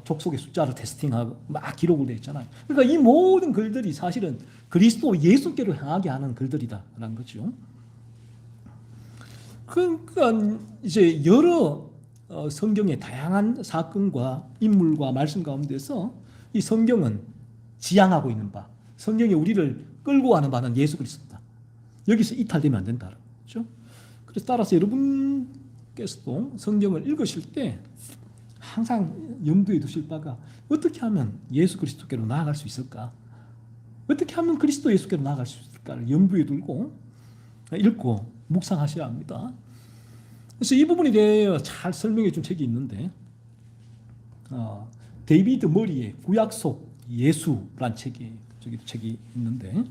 족속의 숫자를 테스팅하고 막 기록을 했잖아요. 그러니까 이 모든 글들이 사실은 그리스도 예수께로 향하게 하는 글들이다라는 거죠. 그러니까 이제 여러 성경의 다양한 사건과 인물과 말씀 가운데서 이 성경은 지향하고 있는 바, 성경이 우리를 끌고 가는 바는 예수 그리스도다. 여기서 이탈되면 안 된다. 그렇죠? 그래서 따라서 여러분께서도 성경을 읽으실 때 항상 염두에 두실 바가 어떻게 하면 예수 그리스도께로 나아갈 수 있을까? 어떻게 하면 그리스도 예수께로 나아갈 수 있을까를 염두에 두고 읽고 묵상하셔야 합니다. 그래서 이 부분에 대해 잘 설명해 준 책이 있는데 데이비드 머리의 구약 속 예수란 책이 있는데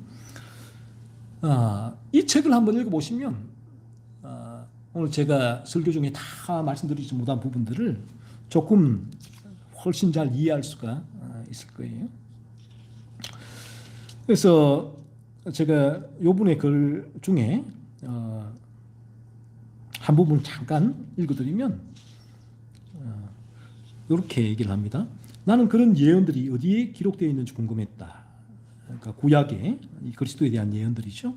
이 책을 한번 읽어보시면 오늘 제가 설교 중에 다 말씀드리지 못한 부분들을 조금 훨씬 잘 이해할 수가 있을 거예요. 그래서 제가 요번에 글 중에 한 부분 잠깐 읽어드리면 이렇게 얘기를 합니다. 나는 그런 예언들이 어디에 기록되어 있는지 궁금했다. 그러니까 구약의 그리스도에 대한 예언들이죠.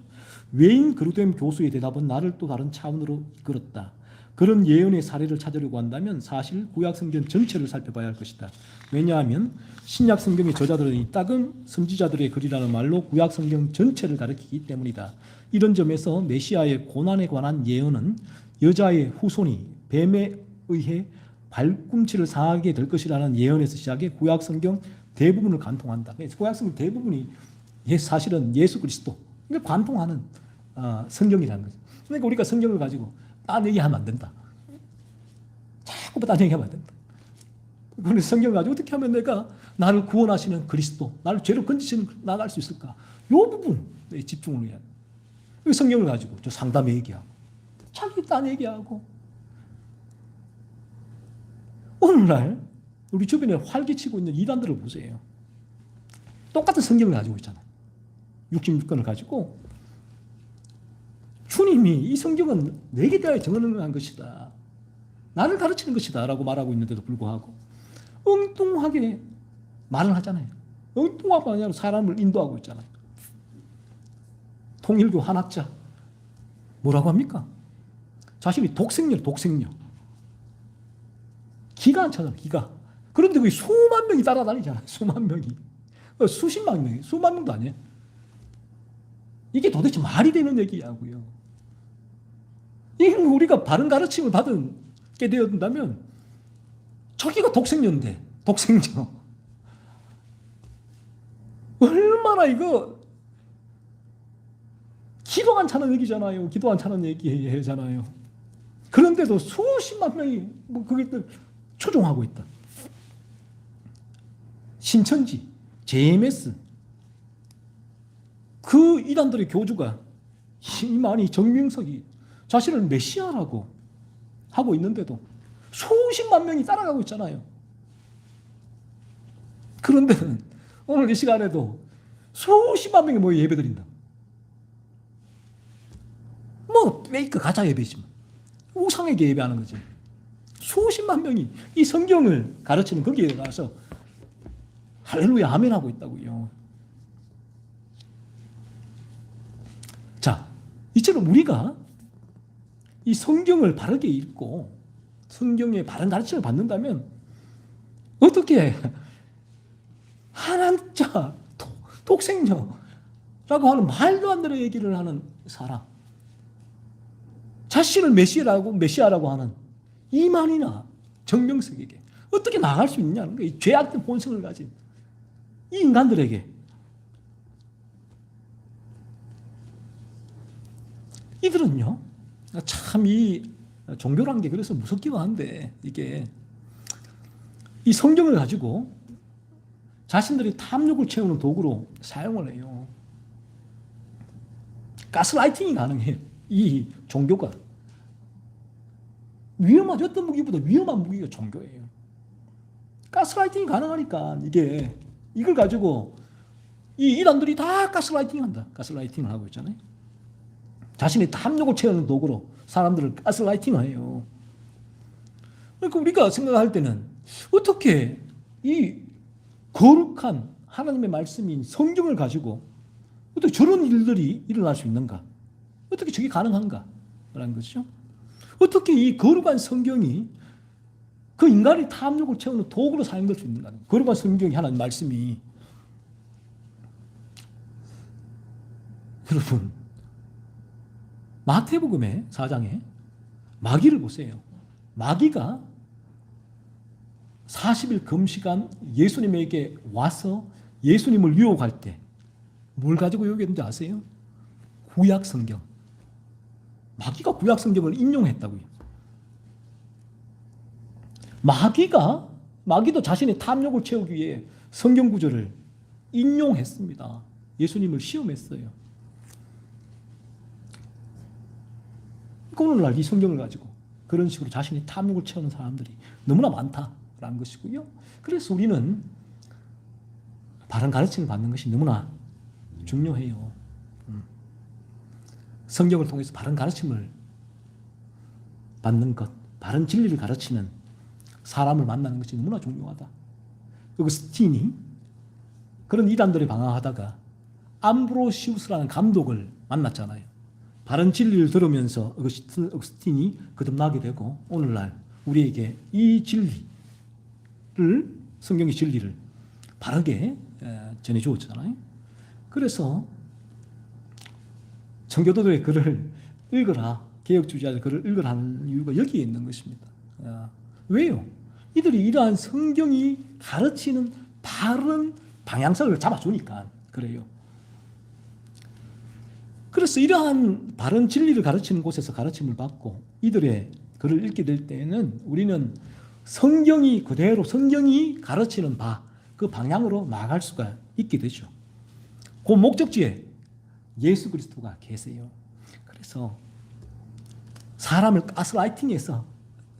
외인 그릇된 교수의 대답은 나를 또 다른 차원으로 이끌었다. 그런 예언의 사례를 찾으려고 한다면 사실 구약 성경 전체를 살펴봐야 할 것이다. 왜냐하면 신약 성경의 저자들은 이 딱은 선지자들의 글이라는 말로 구약 성경 전체를 가리키기 때문이다. 이런 점에서 메시아의 고난에 관한 예언은 여자의 후손이 뱀에 의해 발꿈치를 상하게 될 것이라는 예언에서 시작해 구약 성경 대부분을 관통한다. 구약 성경 대부분이 사실은 예수 그리스도 관통하는 성경이라는 거죠. 그러니까 우리가 성경을 가지고 딴 얘기하면 안 된다. 자꾸 딴 얘기하면 안 된다. 그런데 성경을 가지고 어떻게 하면 내가 나를 구원하시는 그리스도, 나를 죄로 건지시는 나갈 수 있을까? 이 부분에 집중을 해야 돼. 성경을 가지고 저 상담 얘기하고 자기 딴 얘기하고 오늘날 우리 주변에 활기치고 있는 이단들을 보세요. 똑같은 성경을 가지고 있잖아요. 66권을 가지고 주님이 이 성경은 내게 대하여 정언한 것이다. 나를 가르치는 것이다 라고 말하고 있는데도 불구하고 엉뚱하게 말을 하잖아요. 엉뚱하게 아니라 사람을 인도하고 있잖아요. 통일교 한학자 뭐라고 합니까? 자신이 독생녀 기가 안 차잖아요. 기가. 그런데 그 수만 명이 따라다니잖아요. 수만 명이. 수십만 명이. 수만 명도 아니에요. 이게 도대체 말이 되는 얘기냐고요. 이게 우리가 바른 가르침을 받게 되었다면 저기가 독생녀인데 독생녀 얼마나 이거 기도 안 차는 얘기잖아요. 기도 안 차는 얘기잖아요. 그런데도 수십만 명이 거기 초종하고 있다. 신천지, JMS 그 이단들의 교주가 희만이 정명석이 자신을 메시아라고 하고 있는데도 수십만 명이 따라가고 있잖아요. 그런데 오늘 이 시간에도 수십만 명이 모여 예배드린다. 페이크 가짜 예배지만 우상에게 예배하는 거지. 수십만 명이 이 성경을 가르치는 거기에 가서 할렐루야 아멘 하고 있다고요. 자, 이처럼 우리가 이 성경을 바르게 읽고 성경의 바른 가르침을 받는다면 어떻게 하나님자 독생녀라고 하는 말도 안 되는 얘기를 하는 사람, 자신을 메시아라고 하는 이만희나 정명석에게 어떻게 나갈 수 있냐는 거예요. 죄악된 본성을 가진 이 인간들에게 이들은요, 참 이 종교란 게 그래서 무섭기도 한데 이게 이 성경을 가지고 자신들이 탐욕을 채우는 도구로 사용을 해요. 가스라이팅이 가능해요. 이 종교가 위험하죠. 어떤 무기보다 위험한 무기가 종교예요. 가스라이팅이 가능하니까 이걸 가지고 이 이단들이 다 가스라이팅을 한다. 가스라이팅을 하고 있잖아요. 자신의 탐욕을 채우는 도구로 사람들을 가스라이팅을 해요. 그러니까 우리가 생각할 때는 어떻게 이 거룩한 하나님의 말씀인 성경을 가지고 어떻게 저런 일들이 일어날 수 있는가? 어떻게 저게 가능한가? 라는 것이죠. 어떻게 이 거룩한 성경이 그 인간의 탐욕을 채우는 도구로 사용될 수 있는가? 거룩한 성경이 하나님 말씀이 여러분 마태복음의 4장에 마귀를 보세요. 마귀가 40일 금시간 예수님에게 와서 예수님을 유혹할 때 뭘 가지고 유혹했는지 아세요? 구약 성경. 마귀가 구약 성경을 인용했다고요. 마귀도 자신의 탐욕을 채우기 위해 성경 구절을 인용했습니다. 예수님을 시험했어요. 오늘날 이 성경을 가지고 그런 식으로 자신의 탐욕을 채우는 사람들이 너무나 많다라는 것이고요. 그래서 우리는 바른 가르침을 받는 것이 너무나 중요해요. 성경을 통해서 바른 가르침을 받는 것, 바른 진리를 가르치는 사람을 만나는 것이 너무나 중요하다. 어거스틴이 그런 이단들에 방황하다가 암브로시우스라는 감독을 만났잖아요. 바른 진리를 들으면서 어거스틴이 거듭나게 되고 오늘날 우리에게 이 진리를, 성경의 진리를 바르게 전해 주었잖아요. 그래서 청교도들의 글을 읽어라, 개혁주의자들 글을 읽으라 하는 이유가 여기에 있는 것입니다. 왜요? 이들이 이러한 성경이 가르치는 바른 방향성을 잡아주니까 그래요. 그래서 이러한 바른 진리를 가르치는 곳에서 가르침을 받고 이들의 글을 읽게 될 때에는 우리는 성경이 그대로 성경이 가르치는 그 방향으로 나아갈 수가 있게 되죠. 그 목적지에 예수 그리스도가 계세요. 그래서 사람을 가스라이팅해서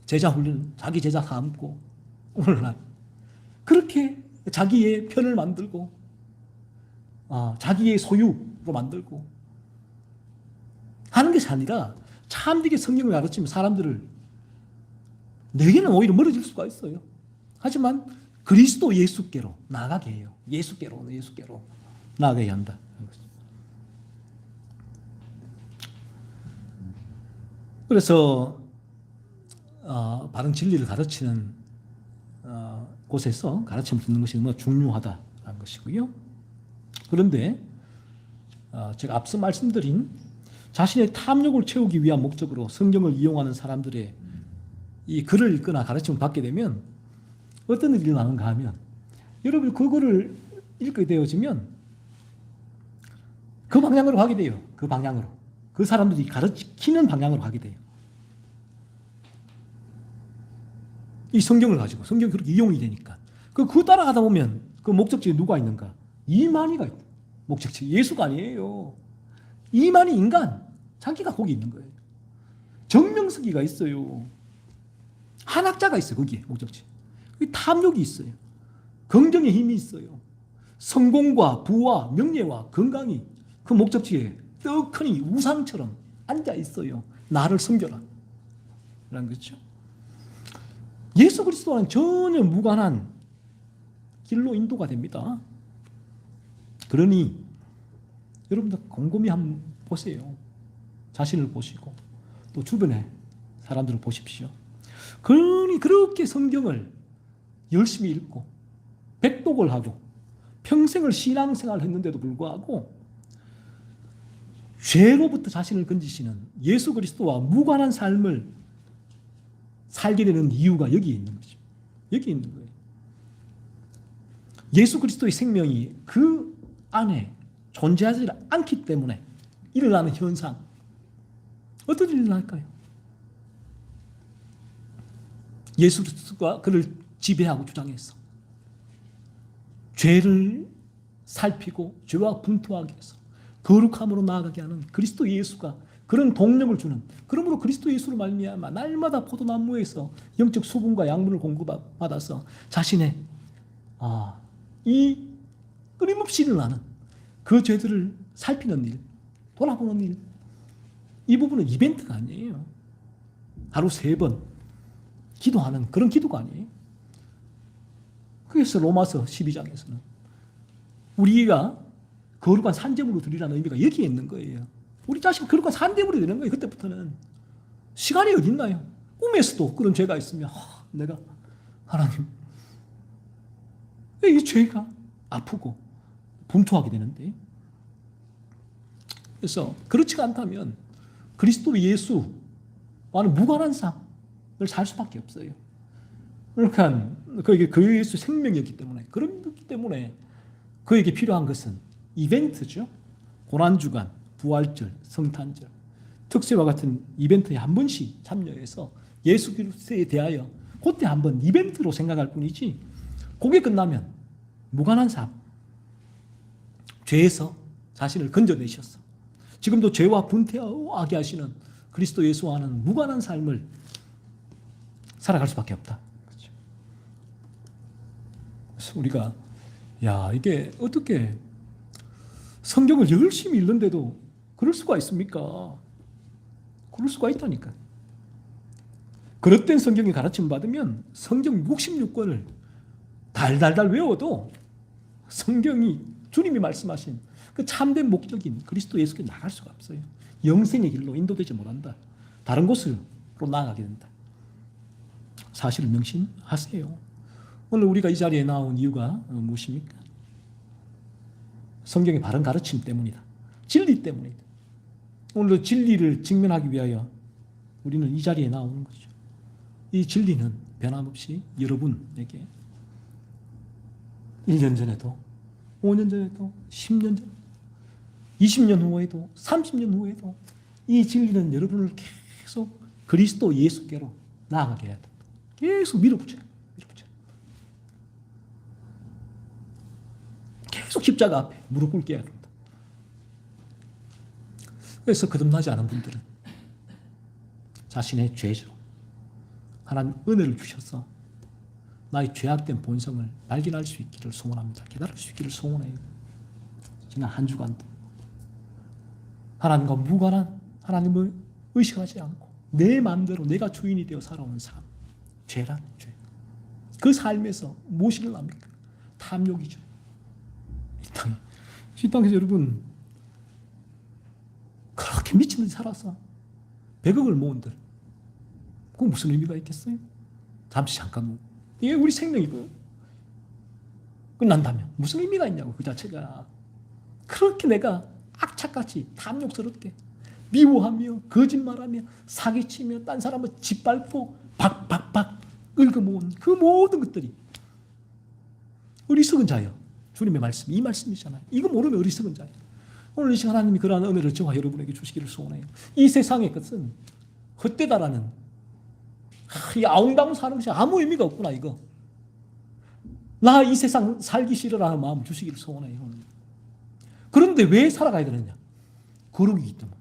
제자 훈련, 자기 제자 삼고 오늘날 그렇게 자기의 편을 만들고 자기의 소유로 만들고 하는 것이 아니라 참되게 성경을 가르치면 사람들을 내게는 오히려 멀어질 수가 있어요. 하지만 그리스도 예수께로 나아가게 해요. 예수께로 나아가야 한다. 그래서 바른 진리를 가르치는 곳에서 가르침을 듣는 것이 너무 중요하다는 것이고요. 그런데 제가 앞서 말씀드린 자신의 탐욕을 채우기 위한 목적으로 성경을 이용하는 사람들의 이 글을 읽거나 가르침을 받게 되면 어떤 일이 일어나는가 하면 여러분이 그거를 읽게 되어지면 그 방향으로 가게 돼요. 그 방향으로. 그 사람들이 가르치는 방향으로 가게 돼요. 이 성경을 가지고 성경이 그렇게 이용이 되니까 그거 따라가다 보면 그 목적지에 누가 있는가? 이만희가 있다. 목적지 예수가 아니에요. 이만희 인간 자기가 거기 있는 거예요. 정명석이가 있어요. 한학자가 있어요. 거기에 목적지. 탐욕이 있어요. 긍정의 힘이 있어요. 성공과 부와 명예와 건강이 그 목적지에 떡하니 우상처럼 앉아 있어요. 나를 섬겨라. 라는 거죠. 예수 그리스도와는 전혀 무관한 길로 인도가 됩니다. 그러니 여러분들 곰곰이 한번 보세요. 자신을 보시고 또 주변에 사람들을 보십시오. 그러니 그렇게 성경을 열심히 읽고 백독을 하고 평생을 신앙생활을 했는데도 불구하고 죄로부터 자신을 건지시는 예수 그리스도와 무관한 삶을 살게 되는 이유가 여기에 있는 거죠. 여기 있는 거예요. 예수 그리스도의 생명이 그 안에 존재하지 않기 때문에 일어나는 현상, 어떤 일이 일어날까요? 예수 그리스도가 그를 지배하고 주장해서 죄를 살피고 죄와 분투하게 해서 거룩함으로 나아가게 하는 그리스도 예수가 그런 동력을 주는, 그러므로 그리스도 예수로 말미암아 날마다 포도나무에서 영적 수분과 양분을 공급받아서 자신의 이 끊임없이 일어나는 그 죄들을 살피는 일, 돌아보는 일, 이 부분은 이벤트가 아니에요. 하루 3번 기도하는 그런 기도가 아니에요. 그래서 로마서 12장에서는 우리가 거룩한 산제물로 드리라는 의미가 여기에 있는 거예요. 우리 자식 거룩한 산제물이 되는 거예요. 그때부터는 시간이 어디 있나요? 꿈에서도 그런 죄가 있으면 내가 하나님 이 죄가 아프고 분투하게 되는데, 그래서 그렇지가 않다면 그리스도 예수와는 무관한 삶을 살 수밖에 없어요. 그러니까 그에게 그 예수 생명이었기 때문에, 그렇기 때문에 그에게 필요한 것은 이벤트죠. 고난주간, 부활절, 성탄절, 특세와 같은 이벤트에 한 번씩 참여해서 예수 그리스도에 대하여 그때 한 번 이벤트로 생각할 뿐이지, 그게 끝나면 무관한 삶, 죄에서 자신을 건져내셨어. 지금도 죄와 분투하게 하시는 그리스도 예수와는 무관한 삶을 살아갈 수밖에 없다. 그렇죠? 그래서 우리가 이게 어떻게 성경을 열심히 읽는데도 그럴 수가 있습니까? 그럴 수가 있다니까. 그릇된 성경의 가르침 받으면 성경 66권을 달달달 외워도 성경이 주님이 말씀하신 그 참된 목적인 그리스도 예수께 나갈 수가 없어요. 영생의 길로 인도되지 못한다. 다른 곳으로 나아가게 된다. 사실을 명심하세요. 오늘 우리가 이 자리에 나온 이유가 무엇입니까? 성경의 바른 가르침 때문이다. 진리 때문이다. 오늘 진리를 직면하기 위하여 우리는 이 자리에 나오는 거죠. 이 진리는 변함없이 여러분에게 1년 전에도 5년 전에도 10년 전 20년 후에도 30년 후에도 이 진리는 여러분을 계속 그리스도 예수께로 나아가게 해야 된다. 계속 밀어붙여요. 계속 십자가 앞에 무릎 꿇게 해야 된다. 그래서 거듭나지 않은 분들은 자신의 죄로 하나님 은혜를 주셔서 나의 죄악된 본성을 발견할 수 있기를 소원합니다. 깨달을 수 있기를 소원해요. 지난 한 주간도 하나님과 무관한 하나님을 의식하지 않고 내 마음대로 내가 주인이 되어 살아오는 삶, 죄란 죄. 그 삶에서 무엇이 일어납니까? 탐욕이죠. 이 땅에서 여러분 그렇게 미친 듯이 살아서 100억을 모은들 그 무슨 의미가 있겠어요? 잠깐 이게 우리 생명이고 끝난다면 무슨 의미가 있냐고. 그 자체가 그렇게 내가 악착같이 탐욕스럽게 미워하며 거짓말하며 사기치며 딴 사람을 짓밟고 박박박 긁어모은 그 모든 것들이 어리석은 자여. 주님의 말씀, 이 말씀이잖아요. 이거 모르면 어리석은 자예요. 오늘 이 시간 하나님이 그러한 은혜를 저와 여러분에게 주시기를 소원해요. 이 세상의 것은 헛되다라는 이 아웅다웅 사는 것이 아무 의미가 없구나 이거. 나 이 세상 살기 싫어라는 마음을 주시기를 소원해요. 그런데 왜 살아가야 되느냐? 거룩이기 때문에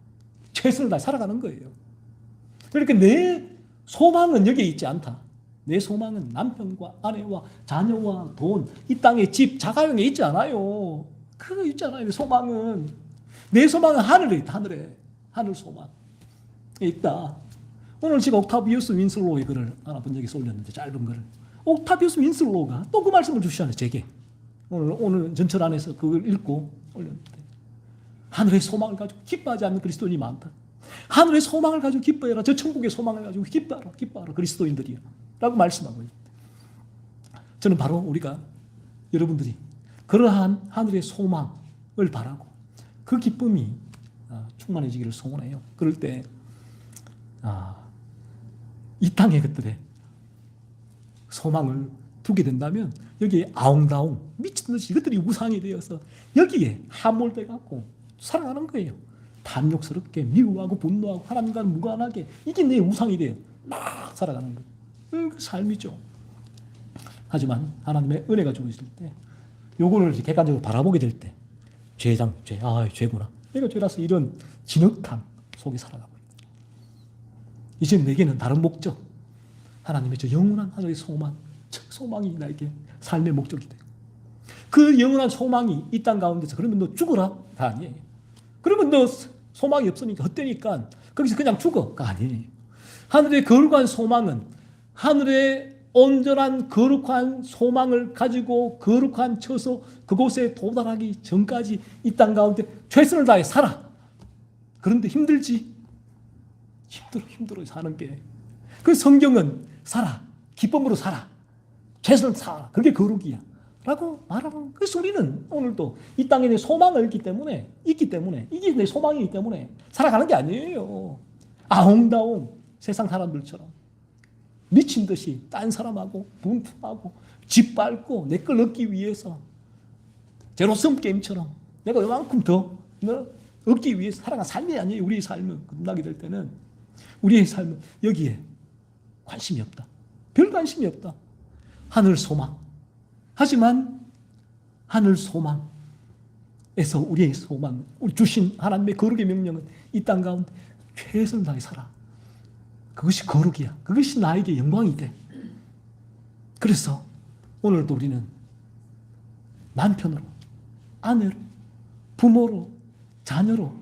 최선을 다해 살아가는 거예요. 그러니까 내 소망은 여기에 있지 않다. 내 소망은 남편과 아내와 자녀와 돈, 이 땅에 집, 자가용에 있지 않아요. 그거 있잖아요. 내 소망은. 내 소망은 하늘에 있다. 하늘 소망 있다. 오늘 제가 옥타비우스 윈슬로우의 글을 하나 본 적이 올렸는데 짧은 글을. 옥타비우스 윈슬로우가 또 그 말씀을 주시잖아요. 제게. 오늘 전철 안에서 그걸 읽고 올렸는데 하늘의 소망을 가지고 기뻐하지 않는 그리스도인이 많다. 하늘의 소망을 가지고 기뻐해라. 저 천국의 소망을 가지고 기뻐하라. 그리스도인들이야. 라고 말씀하고 있습니다. 저는 바로 우리가 여러분들이 그러한 하늘의 소망을 바라고 그 기쁨이 충만해지기를 소원해요. 그럴 때 이 땅의 것들에 소망을 두게 된다면 여기에 아웅다웅 미친 듯이 이것들이 우상이 되어서 여기에 함몰돼 갖고 살아가는 거예요. 탐욕스럽게 미워하고 분노하고 하나님과 무관하게 이게 내 우상이 돼요. 막 살아가는 거예요. 그 삶이죠. 하지만 하나님의 은혜가 주어질 때 요거를 객관적으로 바라보게 될 때 죄구나. 내가 죄라서 이런 진흙탕 속에 살아가고 있다. 이제 내게는 다른 목적, 하나님의 저 영원한 하늘의 소망이 나에게 삶의 목적이 돼요. 그 영원한 소망이 이 땅 가운데서 그러면 너 죽어라가 아니에요. 그러면 너 소망이 없으니까 헛되니까 거기서 그냥 죽어가 아니에요. 하늘의 거룩한 소망은 하늘의 온전한 거룩한 소망을 가지고 거룩한 처소 그곳에 도달하기 전까지 이 땅 가운데 최선을 다해 살아. 그런데 힘들지. 힘들어 사는 게. 그 성경은 살아. 기쁨으로 살아. 최선을 살아. 그게 거룩이야. 라고 말하는. 그래서 우리는 오늘도 이 땅에 내 소망을 있기 때문에 이게 내 소망이기 때문에 살아가는 게 아니에요. 아웅다웅 세상 사람들처럼 미친 듯이 딴 사람하고 분투하고 짓밟고 내 걸 얻기 위해서 제로섬 게임처럼 내가 이만큼 더 얻기 위해서 살아가는 삶이 아니에요. 우리의 삶은 끝나게 될 때는 우리의 삶은 여기에 관심이 없다. 별 관심이 없다. 하늘 소망. 하지만 하늘 소망에서 우리의 소망, 우리 주신 하나님의 거룩의 명령은 이 땅 가운데 최선을 다해 살아. 그것이 거룩이야. 그것이 나에게 영광이 돼. 그래서 오늘도 우리는 남편으로, 아내로, 부모로, 자녀로,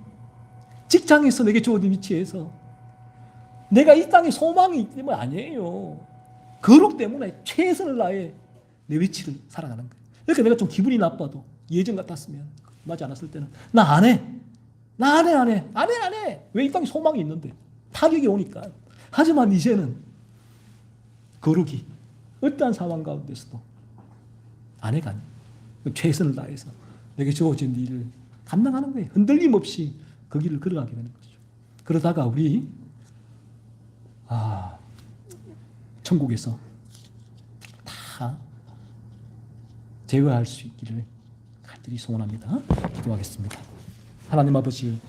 직장에서 내게 주어진 위치에서 내가 이 땅에 소망이 있기 때문에 아니에요. 거룩 때문에 최선을 다해 내 위치를 살아가는 거예요. 그러니까 내가 좀 기분이 나빠도 예전 같았으면 맞지 않았을 때는 나 안 해. 나 안 해, 안 해. 안 해, 안 해. 왜 이 땅에 소망이 있는데. 타격이 오니까. 하지만 이제는 거룩이 어떠한 상황 가운데서도 아내가 최선을 다해서 내게 주어진 일을 감당하는 거예요. 흔들림 없이 그 길을 걸어가게 되는 거죠. 그러다가 우리 천국에서 다 제외할 수 있기를 간절히 소원합니다. 기도하겠습니다. 하나님 아버지,